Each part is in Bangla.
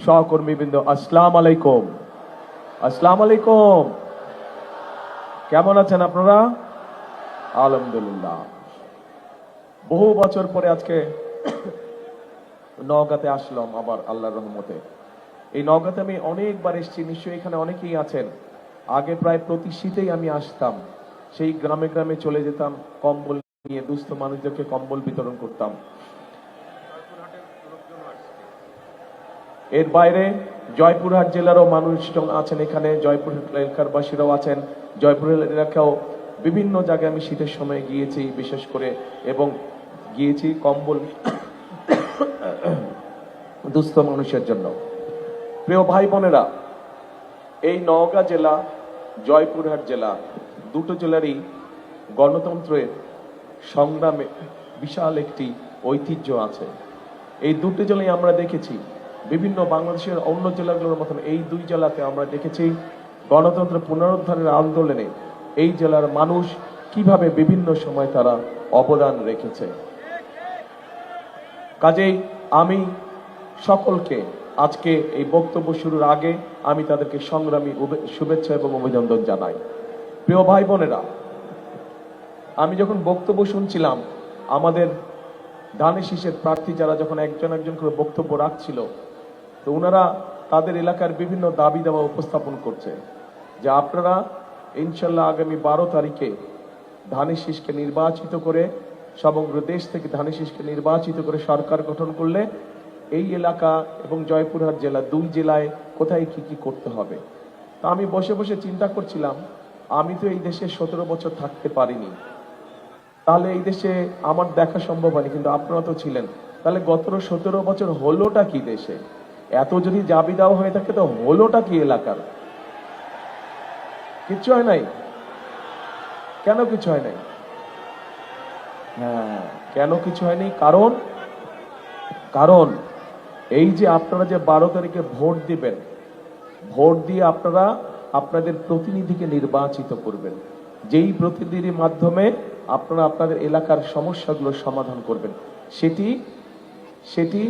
সহকর্মীবৃন্দ, আসসালামু আলাইকুম। আসসালামু আলাইকুম। কেমন আছেন আপনারা? আলহামদুলিল্লাহ। বহু বছর পরে আজকে নওগাঁতে আসলাম আবার আল্লাহর রহমতে। এই নওগাঁতে আমি অনেকবার এসেছি, নিশ্চয়ই এখানে অনেকেই আছেন। আগে প্রায় প্রতি শীতেই আমি আসতাম, সেই গ্রামে গ্রামে চলে যেতাম, কম্বল নিয়ে দুস্থ মানুষদেরকে কম্বল বিতরণ করতাম। এর বাইরে জয়পুরহাট জেলারও মানুষজন আছেন এখানে, জয়পুরহাট এলাকার বাসীরাও আছেন। জয়পুরহাট এলাকাও বিভিন্ন জায়গায় আমি শীতের সময় গিয়েছি বিশেষ করে, এবং গিয়েছি কম্বল দুস্থ মানুষের জন্য। প্রিয় ভাই বোনেরা, এই নওগাঁ জেলা, জয়পুরহাট জেলা, দুটো জেলারই গণতন্ত্রের সংগ্রামে বিশাল একটি ঐতিহ্য আছে। এই দুটো জেলায় আমরা দেখেছি বিভিন্ন বাংলাদেশের অন্য জেলাগুলোর মতন এই দুই জেলাতে আমরা দেখেছি গণতন্ত্র পুনরুদ্ধারের আন্দোলনে এই জেলার মানুষ কিভাবে বিভিন্ন সময় তারা অবদান রেখেছে। কাজেই আমি সকলকে আজকে এই বক্তব্য শুরুর আগে আমি তাদেরকে সংগ্রামী শুভেচ্ছা এবং অভিনন্দন জানাই। প্রিয় ভাই বোনেরা, আমি যখন বক্তব্য শুনছিলাম, আমাদের ধানের শীষের প্রার্থী যারা যখন একজন একজন করে বক্তব্য রাখছিল, তো ওনারা তাদের এলাকার বিভিন্ন দাবি দাওয়া উপস্থাপন করছে যে আপনারা ইনশাল্লাহ আগামী 12 তারিখে ধানের শীষকে নির্বাচিত করে, সমগ্র দেশ থেকে ধানের শীষকে নির্বাচিত করে সরকার গঠন করলে এই এলাকা এবং জয়পুরহাট জেলা, দুই জেলায় কোথায় কি কি করতে হবে। তা আমি বসে বসে চিন্তা করছিলাম, আমি তো এই দেশে 17 বছর থাকতে পারিনি, তাহলে এই দেশে আমার দেখা সম্ভব হয়নি, কিন্তু আপনারা তো ছিলেন। তাহলে গত 17 বছর হলোটা কি দেশে? এত যদি দাবি দেওয়া হয়ে থাকে তো হলোটা কি এলাকার? কিচ্ছু হয় নাই। কেন কিছু হয় নাই? হ্যাঁ, কেন কিছু হয়নি? কারণ এই যে আপনারা যে 12 তারিখে ভোট দিবেন, ভোট দিয়ে আপনারা আপনাদের প্রতিনিধিকে নির্বাচিত করবেন, যেই প্রতিনিধির মাধ্যমে আপনারা আপনাদের এলাকার সমস্যাগুলো সমাধান করবেন। সেটি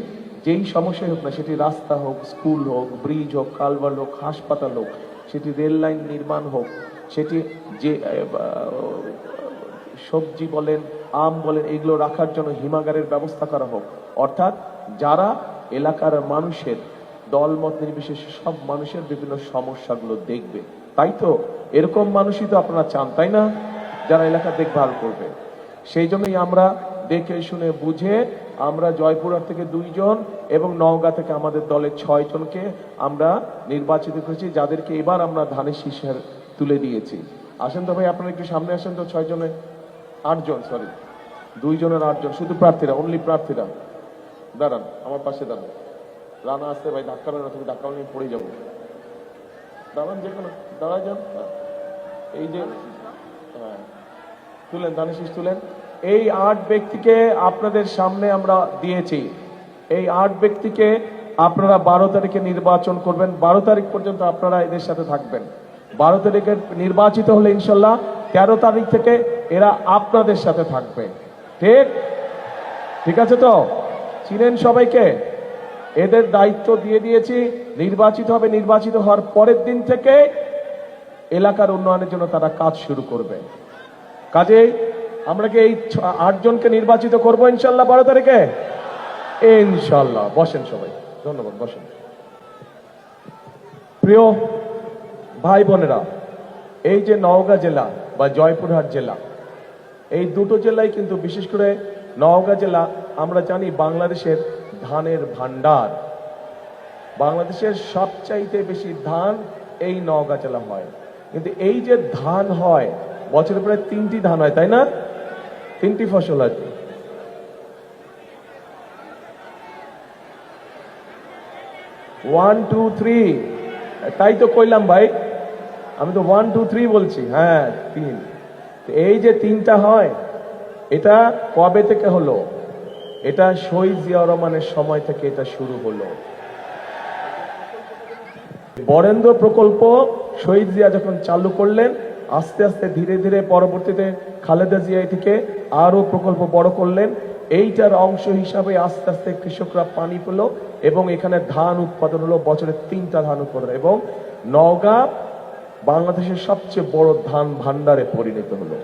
যেই সমস্যাই হোক না, সেটি রাস্তা হোক, স্কুল হোক, ব্রিজ হোক, কালভার্ট হোক, হাসপাতাল হোক, সেটি রেল লাইন নির্মাণ হোক, সেটি যে সবজি বলেন, আম বলেন, এগুলো রাখার জন্য হিমাগারের ব্যবস্থা করা হোক। অর্থাৎ যারা এলাকার মানুষের দলমত নির্বিশেষে সব মানুষের বিভিন্ন সমস্যাগুলো দেখবে, তাই তো? এরকম মানুষই তো আপনারা চান, তাই না? যারা এলাকা দেখভাল করবে। সেই জন্যই আমরা দেখে শুনে বুঝে আমরা জয়পুরহাট থেকে 2 জন এবং নওগাঁ থেকে আমাদের দলের 6 জনকে আমরা নির্বাচিত করেছি, যাদেরকে এবার আমরা ধানের শীষের তুলে দিয়েছি। আসেন তো ভাই, আপনারা একটু সামনে আসেন তো। 6 জনের 8 জন, সরি 2 জনের 8 জন, শুধু প্রার্থীরা, অনলি প্রার্থীরা। দাঁড়ান, আমার পাশে দাঁড়ান। রানা আসতে ভাই, ধাক্কা না, তুমি ধাক্কা নিয়ে পড়ে যাবো। দাঁড়ান, যে কোনো দাঁড়ায় যান। এই যে হ্যাঁ, তুলেন, ধানের শীষ তুলেন। এই 8 ব্যক্তিকে আপনাদের সামনে আমরা দিয়েছি। এই 8 ব্যক্তিকে আপনারা 12 তারিখে নির্বাচন করবেন। 12 তারিখ পর্যন্ত আপনারা এদের সাথে থাকবেন। 12 তারিখে নির্বাচিত হলে ইনশাল্লাহ 13 তারিখ থেকে এরা আপনাদের সাথে থাকবে। ঠিক আছে তো? চিনেন সবাইকে? এদের দায়িত্ব দিয়ে দিয়েছি, নির্বাচিত হবে। নির্বাচিত হওয়ার পরের দিন থেকে এলাকার উন্নয়নের জন্য তারা কাজ শুরু করবে। কাজেই আমরা কি এই 8 জনকে নির্বাচিত করবো ইনশাল্লাহ 12 তারিখে? ইনশাল্লাহ। বসেন সবাই, ধন্যবাদ, বসেন। প্রিয় ভাই বোনেরা, এই যে নওগাঁ জেলা বা জয়পুরহাট জেলা, এই দুটো জেলায় কিন্তু, বিশেষ করে নওগাঁ জেলা, আমরা জানি বাংলাদেশের ধানের ভান্ডার। বাংলাদেশের সবচাইতে বেশি ধান এই নওগাঁ জেলা হয়। কিন্তু এই যে ধান হয়, বছরে প্রায় 3টি ধান হয়, তাই না? 3টি ফসল হয়। 1 2 3, তাই তো কইলাম ভাই, আমি তো 1 2 3 বলছি। হ্যাঁ, 3। এই যে 3টা হয়, এটা কবে থেকে হলো? এটা শহীদ জিয়াউর রহমানের সময় থেকে এটা শুরু হলো। বরেন্দ্র প্রকল্প শহীদ জিয়া যখন চালু করলেন, আস্তে আস্তে ধীরে ধীরে পরবর্তীতে খালেদা জিয়া এটিকে আরো প্রকল্প বড় করলেন। এইটার অংশ হিসাবে আস্তে আস্তে কৃষকরা পানি পেল এবং এখানে ধান উৎপাদন হলো, বছরে 3টা ধান উৎপাদন, এবং নওগাঁ বাংলাদেশের সবচেয়ে বড় ধান ভান্ডারে পরিণত হলো।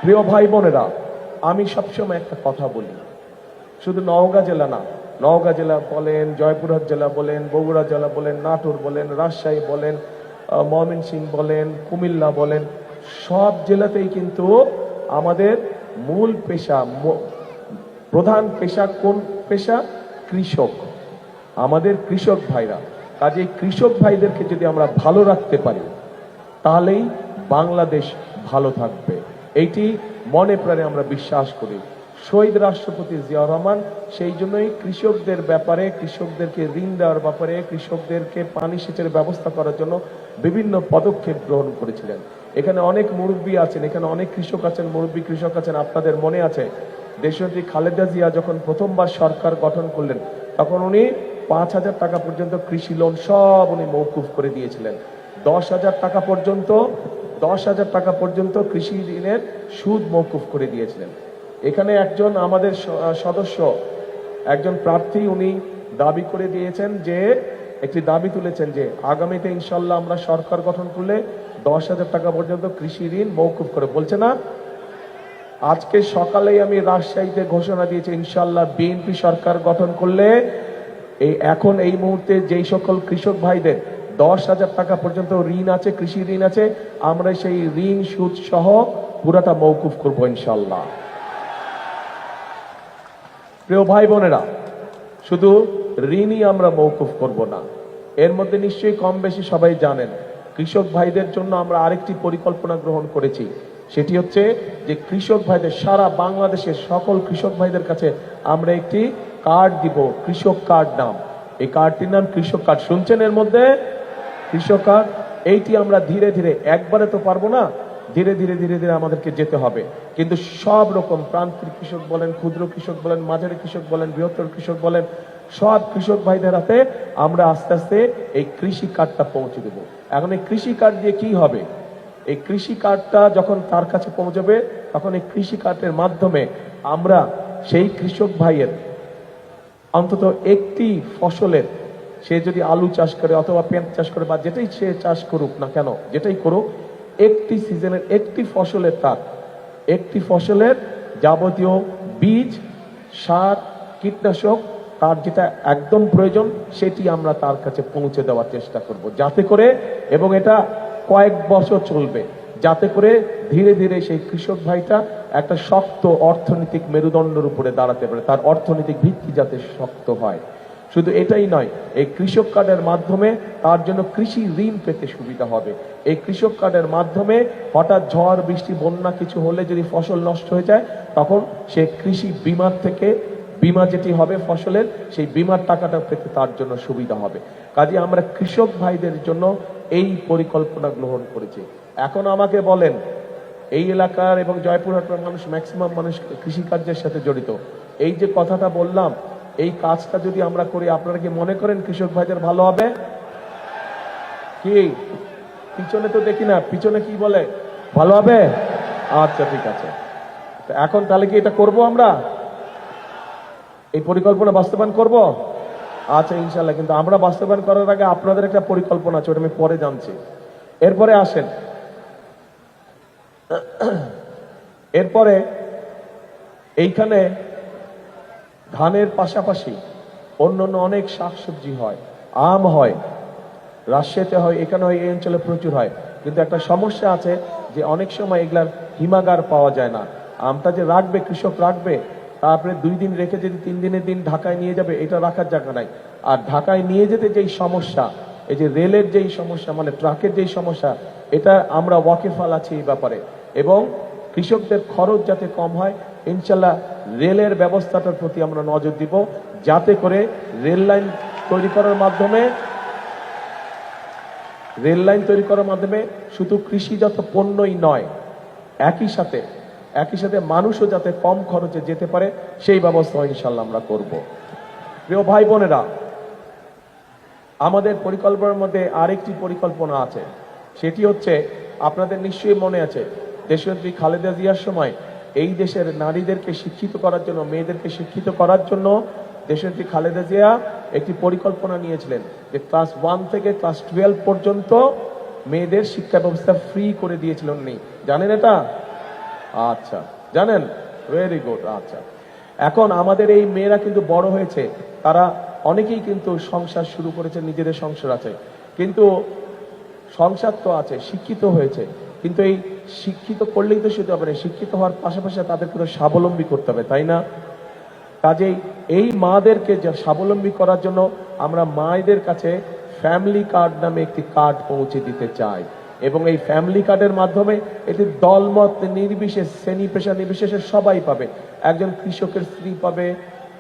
প্রিয় ভাই বোনেরা, আমি সবসময় একটা কথা বলি, শুধু নওগাঁ জেলা না, নওগাঁ জেলা বলেন, জয়পুরহাট জেলা বলেন, বগুড়া জেলা বলেন, নাটোর বলেন, রাজশাহী বলেন, ময়মনসিংহ বলেন, কুমিল্লা বলেন, সব জেলাতেই কিন্তু আমাদের মূল পেশা, প্রধান পেশা কোন পেশা? কৃষক। আমাদের কৃষক ভাইরা, কাজে কৃষক ভাইদেরকে যদি আমরা ভালো রাখতে পারি তাহলেই বাংলাদেশ ভালো থাকবে, এইটি মনে প্রাণে আমরা বিশ্বাস করি। শহীদ রাষ্ট্রপতি জিয়াউর রহমান সেই জন্যই কৃষকদের ব্যাপারে, কৃষকদেরকে ঋণ দেওয়ার ব্যাপারে, কৃষকদেরকে পানি সেচের ব্যবস্থা করার জন্য বিভিন্ন পদক্ষেপ গ্রহণ করেছিলেন। এখানে অনেক মুরব্বী আছেন, এখানে অনেক কৃষক আছেন, মুরব্বী কৃষক আছেন। আপনাদের মনে আছে দেশনেত্রী খালেদা জিয়া যখন প্রথমবার সরকার গঠন করলেন তখন উনি 5,000 টাকা পর্যন্ত কৃষি লোন সব উনি মওকুফ করে দিয়েছিলেন। 10,000 টাকা পর্যন্ত 10,000 টাকা পর্যন্ত কৃষি ঋণের সুদ মওকুফ করে দিয়েছিলেন। এখানে একজন আমাদের সদস্য, একজন প্রার্থী, উনি দাবি করে দিয়েছেন যে, একটি দাবি তুলেছেন যে আগামীতে ইনশাল্লাহ আমরা সরকার গঠন করলে 10,000 টাকা পর্যন্ত কৃষি ঋণ মওকুফ করে, বলছে না? আজকে সকালেই আমি রাজশাহীতে ঘোষণা দিয়েছি ইনশাল্লাহ বিএনপি সরকার গঠন করলে এখন এই মুহূর্তে যেই সকল কৃষক ভাইদের 10,000 টাকা পর্যন্ত ঋণ আছে, কৃষি ঋণ আছে, আমরা সেই ঋণ সুদ সহ পুরাটা মওকুফ করব ইনশাল্লাহ। প্রিয় ভাই বোনেরা, শুধু ঋণই আমরা মওকুফ করব না, এর মধ্যে নিশ্চয়ই কম বেশি সবাই জানেন কৃষক ভাইদের জন্য আমরা আরেকটি পরিকল্পনা গ্রহণ করেছি। সেটি হচ্ছে যে কৃষক ভাইদের, সারা বাংলাদেশের সকল কৃষক ভাইদের কাছে আমরা একটি কার্ড দিব, কৃষক কার্ড নাম। এই কার্ডটির নাম কৃষক কার্ড। শুনছেন? এর মধ্যে কৃষক কার্ড। এইটি আমরা ধীরে ধীরে, একবারে তো পারবো না, ধীরে ধীরে ধীরে ধীরে আমাদেরকে যেতে হবে। কিন্তু সব রকম প্রান্তিক কৃষক বলেন, ক্ষুদ্র কৃষক বলেন, মাঝারি কৃষক বলেন, বৃহত্তর কৃষক বলেন, সব কৃষক ভাইদের হাতে আমরা আস্তে আস্তে এই কৃষি কার্ডটা পৌঁছে দেব। এখন এই কৃষি কার্ড দিয়ে কি হবে? এই কৃষি কার্ডটা যখন তার কাছে পৌঁছবে তখন এই কৃষি কার্ডের মাধ্যমে আমরা সেই কৃষক ভাইয়ের অন্তত একটি ফসলের, সে যদি আলু চাষ করে অথবা পেঁয়াজ চাষ করে বা যেটাই সে চাষ করুক না কেন, যেটাই করুক, একটি সিজনের একটি ফসলের, তার একটি ফসলের যাবতীয় বীজ, সার, কীটনাশক, তার যেটা একদম প্রয়োজন সেটি আমরা তার কাছে পৌঁছে দেওয়ার চেষ্টা করব, যাতে করে, এবং এটা কয়েক বছর চলবে, যাতে করে ধীরে ধীরে সেই কৃষক ভাইটা একটা শক্ত অর্থনৈতিক মেরুদণ্ডের উপরে দাঁড়াতে পারে, তার অর্থনৈতিক ভিত্তি যাতে শক্ত হয়। শুধু এটাই নয়, এই কৃষক কার্ডের মাধ্যমে তার জন্য কৃষি ঋণ পেতে সুবিধা হবে। এই কৃষক কার্ডের মাধ্যমে হঠাৎ ঝড় বৃষ্টি বন্যা কিছু হলে যদি ফসল নষ্ট হয়ে যায় তখন সে কৃষি বিমার থেকে, বিমা যেটি হবে ফসলের, সেই বিমার টাকাটা পেতে তার জন্য সুবিধা হবে। কাজে আমরা কৃষক ভাইদের জন্য এই পরিকল্পনা গ্রহণ করেছি। এখন আমাকে বলেন, এই এলাকার এবং জয়পুরহাটের মানুষ, ম্যাক্সিমাম মানুষ কৃষিকার্যের সাথে জড়িত। এই যে কথাটা বললাম, এই কাজটা যদি আমরা করি, আপনারা কি মনে করেন কৃষক ভাইদের ভালো হবে? কি পিছনে তো দেখি না, পিছনে কি বলে, ভালো হবে? আচ্ছা, ঠিক আছে। এখন তাহলে কি এটা করব, আমরা এই পরিকল্পনা বাস্তবায়ন করব? আচ্ছা, ইনশাল্লাহ। কিন্তু আমরা বাস্তবায়ন করার আগে আপনাদের একটা পরিকল্পনা আছে, ওটা আমি পরে জানছি। এরপরে আসেন, এরপরে এইখানে ধানের পাশাপাশি অন্যান্য অনেক শাকসবজি হয়, আম হয়, রাজশাহীতে হয়, এখানে হয়, এই অঞ্চলে প্রচুর হয়। কিন্তু একটা সমস্যা আছে যে অনেক সময় এগুলার হিমাগার পাওয়া যায় না। আমটা যে রাখবে, কৃষক রাখবে, তারপরে 2 দিন রেখে যদি 3 দিনের দিন ঢাকায় নিয়ে যাবে, এটা রাখার জায়গা নাই। আর ঢাকায় নিয়ে যেতে যেই সমস্যা, এই যে রেলের যেই সমস্যা, মানে ট্রাকের যেই সমস্যা, এটা আমরা ওয়াকিফাল আছি এই ব্যাপারে। এবং কৃষকদের খরচ যাতে কম হয়, ইনশাল্লাহ রেলের ব্যবস্থাটার প্রতি আমরা নজর দিব, যাতে করে রেল লাইন তৈরি করার মাধ্যমে শুধু কৃষিজাত পণ্যই নয়, একই সাথে মানুষও যাতে কম খরচে যেতে পারে সেই ব্যবস্থা ইনশাল্লাহ আমরা করব। প্রিয় ভাই বোনেরা, আমাদের পরিকল্পনার মধ্যে আরেকটি পরিকল্পনা আছে। সেটি হচ্ছে, আপনাদের নিশ্চয়ই মনে আছে, দেশনেত্রী খালেদা জিয়ার সময় এই দেশের নারীদেরকে শিক্ষিত করার জন্য, মেয়েদেরকে শিক্ষিত করার জন্য দেশনেত্রী খালেদা জিয়া একটি পরিকল্পনা নিয়েছিলেন যে ক্লাস 1 থেকে ক্লাস 12 পর্যন্ত মেয়েদের শিক্ষা ব্যবস্থা ফ্রি করে দিয়েছিলেন উনি। জানেন এটা? আচ্ছা, জানেন, ভেরি গুড। আচ্ছা, এখন আমাদের এই মেয়েরা কিন্তু বড় হয়েছে, তারা অনেকেই কিন্তু সংসার শুরু করেছে, নিজেদের সংসার আছে, কিন্তু সংসার তো আছে, শিক্ষিত হয়েছে, কিন্তু এই শিক্ষিত করলেই তো শুধু হবে না, শিক্ষিত হওয়ার পাশাপাশি তাদেরকে তো স্বাবলম্বী করতে হবে, তাই না? কাজেই এই মাদেরকে স্বাবলম্বী করার জন্য আমরা মায়েদের কাছে ফ্যামিলি কার্ড নামে একটি কার্ড পৌঁছে দিতে চাই, এবং এই ফ্যামিলি কার্ডের মাধ্যমে এটি দলমত নির্বিশেষ, শ্রেণী পেশা নির্বিশেষে সবাই পাবে। একজন কৃষকের স্ত্রী পাবে,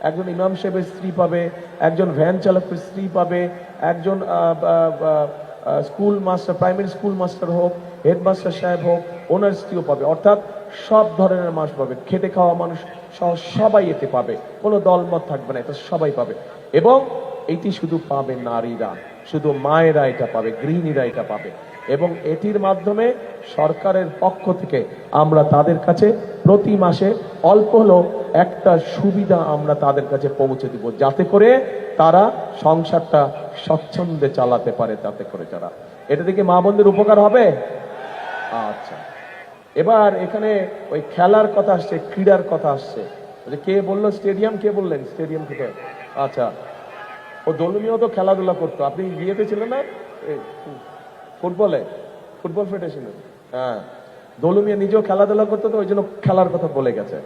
একজন ইমাম সাহেবের স্ত্রী পাবে, একজন ভ্যান চালকের স্ত্রী পাবে, একজন school master, primary school master হোক, হেডমাস্টার সাহেব হোক, ওনার স্ত্রীও পাবে। অর্থাৎ সব ধরনের মানুষ পাবে, খেটে খাওয়া মানুষ সহ সবাই এতে পাবে, কোনো দলমত থাকবে না, এটা সবাই পাবে। এবং এটি শুধু পাবে নারীরা, শুধু মায়েরা এটা পাবে, গৃহিণীরা এটা পাবে। এবং এটির মাধ্যমে সরকারের পক্ষ থেকে আমরা তাদের কাছে প্রতি মাসে অল্প হলেও একটা সুবিধা আমরা তাদের কাছে পৌঁছে দিব, যাতে করে তারা সংসারটা স্বচ্ছন্দে চালাতে পারে, তাতে করে যারা এটা থেকে মা বোনদের উপকার হবে। আচ্ছা, এবার এখানে ওই খেলার কথা আসছে, ক্রীড়ার কথা আসছে। কে বললো স্টেডিয়াম? কে বললেন স্টেডিয়াম থেকে? আচ্ছা, ও দলমিও তো খেলাধুলা করতো, আপনি বিয়েতে ছিলেন না? ফুটবলে, ফুটবল ফেডারেশনে, হ্যাঁ, দলমিয়া নিজেও খেলাধুলা করতো, তো ওই জন্য খেলার কথা বলে গেছে।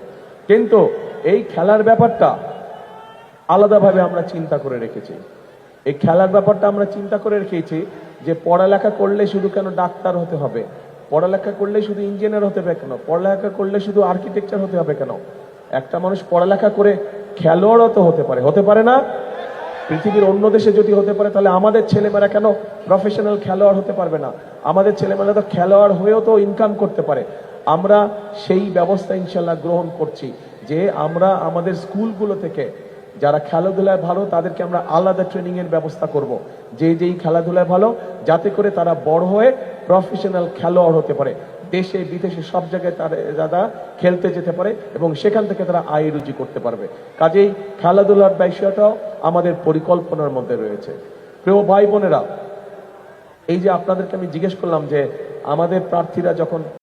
কিন্তু এই খেলার ব্যাপারটা আলাদাভাবে আমরা চিন্তা করে রেখেছি। এই খেলার ব্যাপারটা আমরা চিন্তা করে রেখেছি যে পড়ালেখা করলে শুধু কেন ডাক্তার হতে হবে, পড়ালেখা করলে শুধু ইঞ্জিনিয়ার হতে হবে কেন, পড়ালেখা করলে শুধু আর্কিটেকচার হতে হবে কেন? একটা মানুষ পড়ালেখা করে খেলোয়াড়ও তো হতে পারে, হতে পারে না? পৃথিবীর অন্য দেশে যদি হতে পারে, তাহলে আমাদের ছেলেমেয়েরা কেন প্রফেশনাল খেলোয়াড় হতে পারবে না? আমাদের ছেলেমেয়েরা তো খেলোয়াড় হয়েও তো ইনকাম করতে পারে। আমরা সেই ব্যবস্থা ইনশাল্লাহ গ্রহণ করছি যে আমরা আমাদের স্কুলগুলো থেকে যারা খেলাধুলায় ভালো তাদেরকে আমরা আলাদা ট্রেনিং এর ব্যবস্থা করব, যেই খেলাধুলায় ভালো, যাতে করে তারা বড় হয়ে প্রফেশনাল খেলোয়াড় হতে পারে, দেশে বিদেশে সব জায়গায় তারা খেলতে যেতে পারে এবং সেখান থেকে তারা আয় রুজি করতে পারবে। কাজেই খেলাধুলার বিষয়টাও আমাদের পরিকল্পনার মধ্যে রয়েছে। প্রিয় ভাই বোনেরা, এই যে আপনাদেরকে আমি জিজ্ঞেস করলাম যে আমাদের প্রার্থীরা যখন